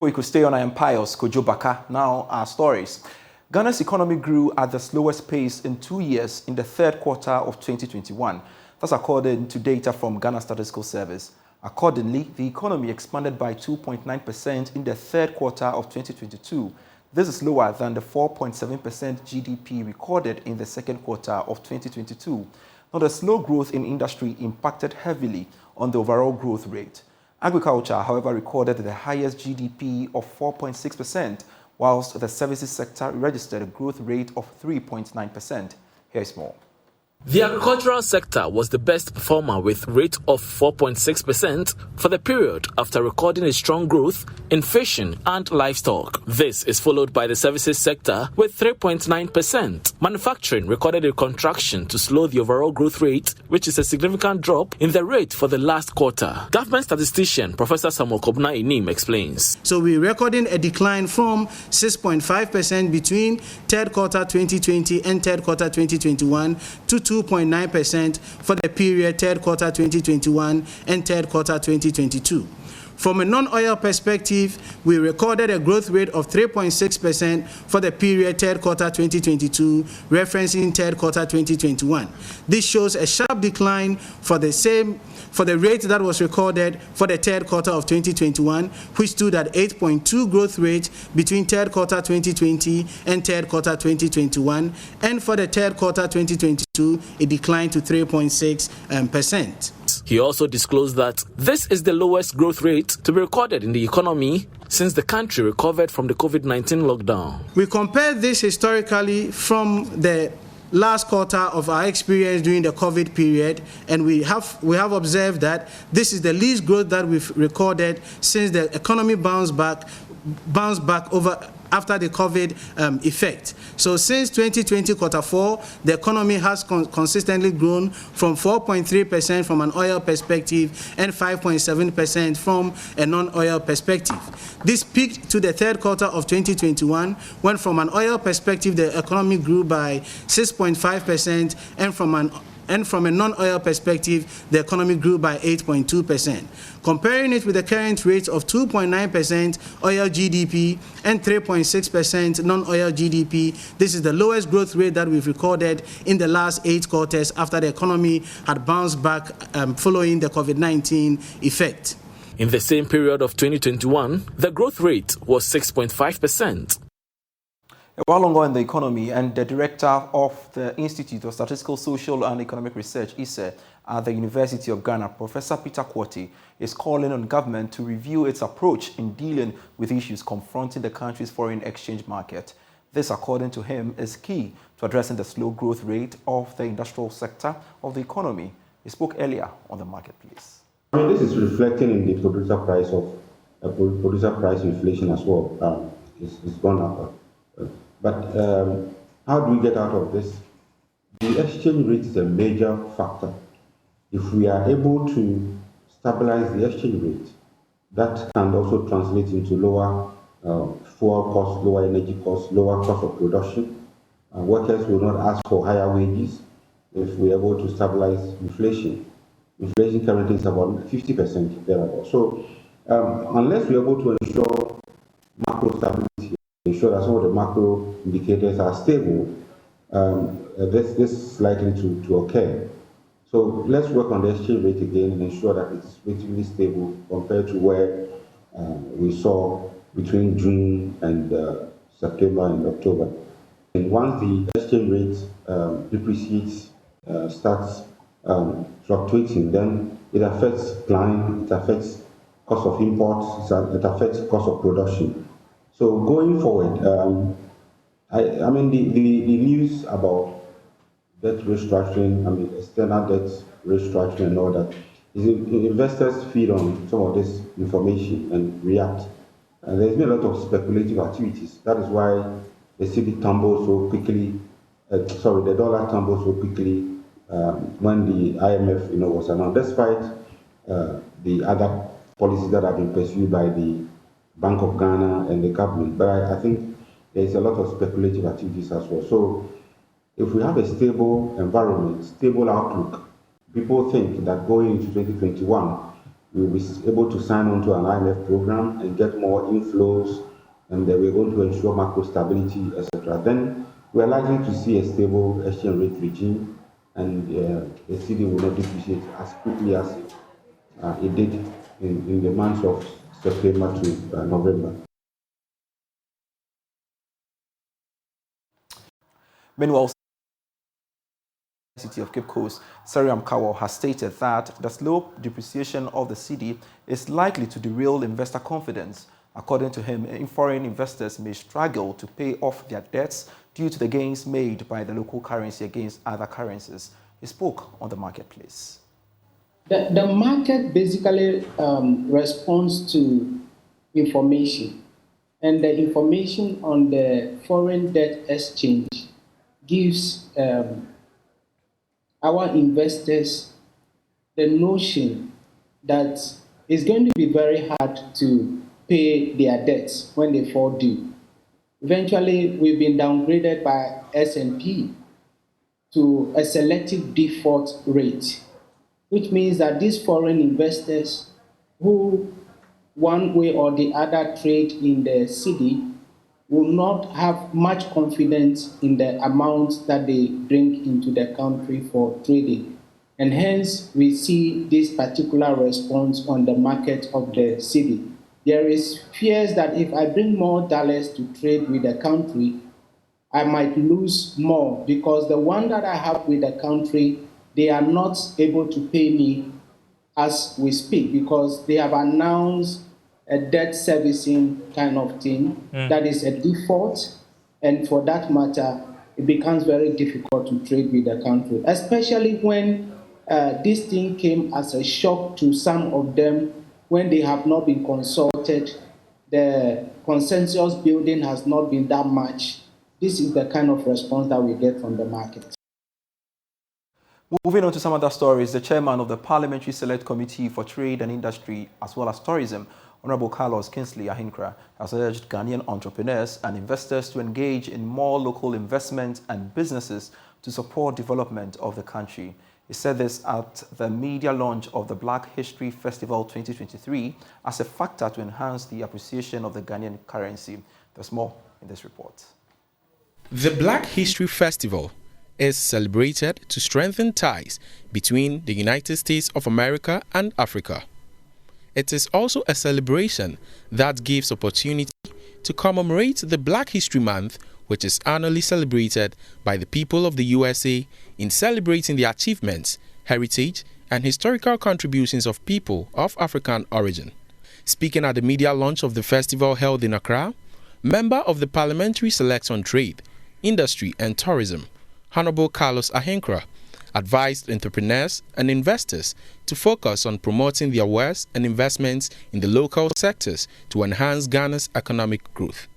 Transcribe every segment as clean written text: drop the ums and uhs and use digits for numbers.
We could stay on. I am Pious Kojo Backah. Now our stories. Ghana's economy grew at the slowest pace in 2 years in the third quarter of 2021. That's according to data from Ghana Statistical Service. Accordingly, the economy expanded by 2.9% in the third quarter of 2022. This is lower than the 4.7% GDP recorded in the second quarter of 2022. Now, the slow growth in industry impacted heavily on the overall growth rate. Agriculture, however, recorded the highest GDP of 4.6%, whilst the services sector registered a growth rate of 3.9%. Here is more. The agricultural sector was the best performer with rate of 4.6% for the period after recording a strong growth in fishing and livestock. This is followed by the services sector with 3.9%. Manufacturing recorded a contraction to slow the overall growth rate, which is a significant drop in the rate for the last quarter. Government statistician Professor Samuel Kobna Inim explains. So we're recording a decline from 6.5% between third quarter 2020 and third quarter 2021 to 2.9% for the period third quarter 2021 and third quarter 2022. From a non-oil perspective, we recorded a growth rate of 3.6% for the period third quarter 2022, referencing third quarter 2021. This shows a sharp decline for the rate that was recorded for the third quarter of 2021, which stood at 8.2 growth rate between third quarter 2020 and third quarter 2021, and for the third quarter 2022, it declined to 3.6%. He also disclosed that this is the lowest growth rate to be recorded in the economy since the country recovered from the COVID-19 lockdown. We compare this historically from the last quarter of our experience during the COVID period, and we have observed that this is the least growth that we've recorded since the economy bounced back after the COVID effect. So since 2020 quarter 4, the economy has consistently grown from 4.3% from an oil perspective and 5.7% from a non-oil perspective. This peaked to the third quarter of 2021, when from an oil perspective the economy grew by 6.5%, and from a non-oil perspective, the economy grew by 8.2%. Comparing it with the current rate of 2.9% oil GDP and 3.6% non-oil GDP, this is the lowest growth rate that we've recorded in the last 8 quarters after the economy had bounced back following the COVID-19 effect. In the same period of 2021, the growth rate was 6.5%. While longer in the economy, and the director of the Institute of Statistical, Social and Economic Research, ISE, at the University of Ghana, Professor Peter Quaye, is calling on government to review its approach in dealing with issues confronting the country's foreign exchange market. This, according to him, is key to addressing the slow growth rate of the industrial sector of the economy. He spoke earlier on the marketplace. This is reflecting in the producer price inflation as well. It's gone up. But how do we get out of this? The exchange rate is a major factor. If we are able to stabilize the exchange rate, that can also translate into lower fuel costs, lower energy costs, lower cost of production. Workers will not ask for higher wages if we are able to stabilize inflation. Inflation currently is about 50% thereabout. So unless we are able to ensure macro stability, ensure that some of the macro indicators are stable, this is likely to occur. So let's work on the exchange rate again and ensure that it's relatively stable compared to where we saw between June and September and October. And once the exchange rate depreciates, starts fluctuating, then it affects planning, it affects cost of imports, it affects cost of production. So going forward, I mean the news about debt restructuring, external debt restructuring and all that, is investors feed on some of this information and react. And there's been a lot of speculative activities. That is why the cedi tumbled so quickly. The dollar tumbled so quickly when the IMF, was announced, despite the other policies that have been pursued by the Bank of Ghana and the government. But I think there's a lot of speculative activities as well. So if we have a stable environment, stable outlook, people think that going into 2021, we will be able to sign on to an IMF program and get more inflows, and we're going to ensure macro stability, etc. Then we're likely to see a stable exchange rate regime, and the cedi will not depreciate as quickly as it did in the months of September to November. Meanwhile, City of Cape Coast, Seriam Kawo has stated that the slow depreciation of the cedi is likely to derail investor confidence. According to him, foreign investors may struggle to pay off their debts due to the gains made by the local currency against other currencies. He spoke on the marketplace. The market basically responds to information, and the information on the foreign debt exchange gives our investors the notion that it's going to be very hard to pay their debts when they fall due. Eventually, we've been downgraded by S&P to a selective default rate, which means that these foreign investors who one way or the other trade in the cedi will not have much confidence in the amounts that they bring into the country for trading. And hence, we see this particular response on the market of the cedi. There is fears that if I bring more dollars to trade with the country, I might lose more, because the one that I have with the country, they are not able to pay me as we speak, because they have announced a debt servicing kind of thing that is a default, and for that matter, it becomes very difficult to trade with the country, especially when this thing came as a shock to some of them when they have not been consulted. The consensus building has not been that much. This is the kind of response that we get from the market. Moving on to some other stories, the chairman of the Parliamentary Select Committee for Trade and Industry as well as Tourism, Honorable Carlos Kingsley Ahinkra, has urged Ghanaian entrepreneurs and investors to engage in more local investment and businesses to support development of the country. He said this at the media launch of the Black History Festival 2023 as a factor to enhance the appreciation of the Ghanaian currency. There's more in this report. The Black History Festival is celebrated to strengthen ties between the United States of America and Africa. It is also a celebration that gives opportunity to commemorate the Black History Month, which is annually celebrated by the people of the USA in celebrating the achievements, heritage, and historical contributions of people of African origin. Speaking at the media launch of the festival held in Accra, member of the Parliamentary Select on Trade, Industry and Tourism, Honorable Carlos Ahinkra, advised entrepreneurs and investors to focus on promoting their wares and investments in the local sectors to enhance Ghana's economic growth.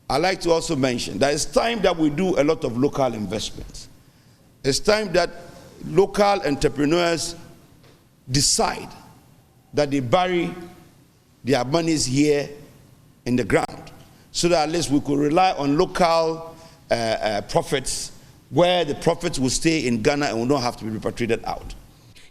I'd like to also mention that it's time that we do a lot of local investments. It's time that local entrepreneurs decide that they bury their monies here in the ground, so that at least we could rely on local profits, where the profits will stay in Ghana and will not have to be repatriated out.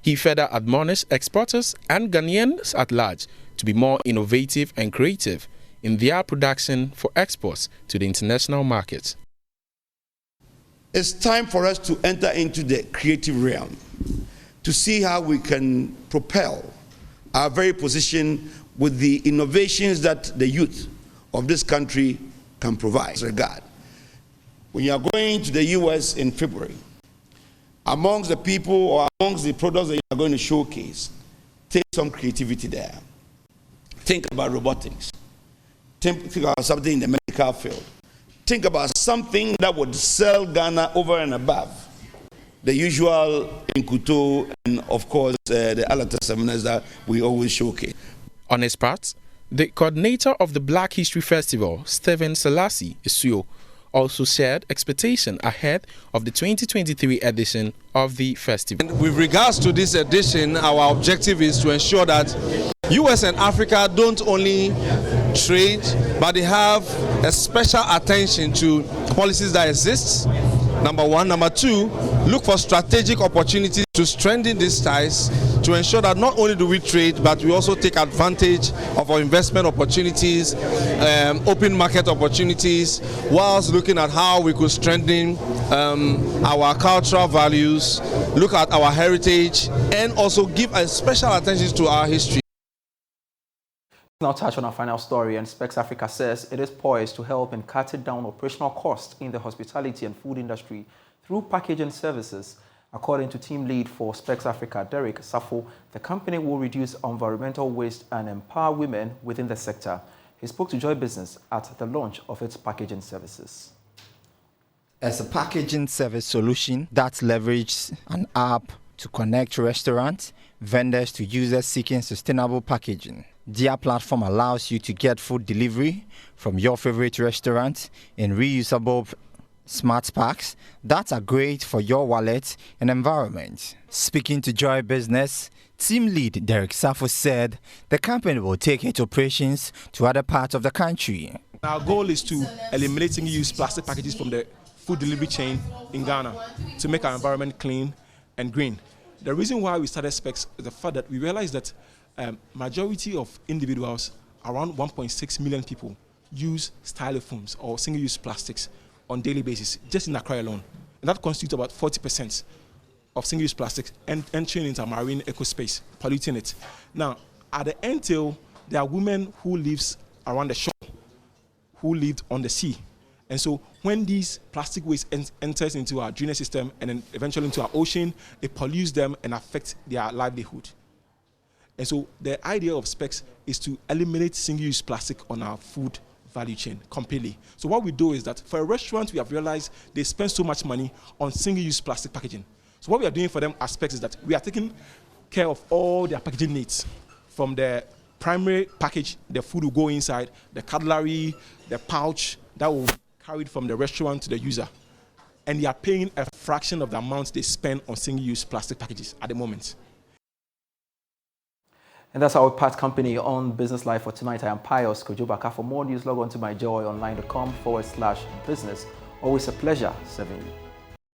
He further admonished exporters and Ghanaians at large to be more innovative and creative in their production for exports to the international market. It's time for us to enter into the creative realm to see how we can propel our very position with the innovations that the youth of this country can provide. Regard. When you are going to the US in February, amongst the people or amongst the products that you are going to showcase, take some creativity there. Think about robotics. Think about something in the medical field. Think about something that would sell Ghana over and above the usual Inkuto and, of course, the Alata seminars that we always showcase. On his part, the coordinator of the Black History Festival, Stephen Selassie Isuo, also shared expectation ahead of the 2023 edition of the festival. And with regards to this edition, our objective is to ensure that US and Africa don't only trade, but they have a special attention to policies that exist number one. Number two, look for strategic opportunities to strengthen these ties to ensure that not only do we trade, but we also take advantage of our investment opportunities, open market opportunities, whilst looking at how we could strengthen our cultural values, look at our heritage, and also give a special attention to our history. Now touch on our final story, and Specs Africa says it is poised to help in cutting down operational costs in the hospitality and food industry through packaging services. According to team lead for Specs Africa, Derek Safo, the company will reduce environmental waste and empower women within the sector. He spoke to Joy Business at the launch of its packaging services. As a packaging service solution that leverages an app to connect restaurants, vendors to users seeking sustainable packaging. Their platform allows you to get food delivery from your favorite restaurant in reusable smart packs that are great for your wallet and environment. Speaking to Joy Business, team lead Derek Safo said the company will take its operations to other parts of the country. Our goal is to eliminate single-use plastic packages from the food delivery chain in Ghana to make our environment clean and green. The reason why we started Specs is the fact that we realized that majority of individuals, around 1.6 million people, use styrofoams or single-use plastics on a daily basis, just in Accra alone. And that constitutes about 40% of single-use plastics entering into our marine ecospace, polluting it. Now, at the end tail, there are women who live around the shore, who live on the sea. And so when these plastic waste enters into our drainage system and then eventually into our ocean, it pollutes them and affects their livelihood. And so the idea of Specs is to eliminate single-use plastic on our food value chain completely. So what we do is that for a restaurant, we have realized they spend so much money on single-use plastic packaging. So what we are doing for them as Specs is that we are taking care of all their packaging needs, from the primary package, the food will go inside, the cutlery, the pouch that will be carried from the restaurant to the user. And they are paying a fraction of the amount they spend on single-use plastic packages at the moment. And that's our part company on Business Live for tonight. I am Pious Kojo Backah. For more news, log on to myjoyonline.com/business. Always a pleasure serving you.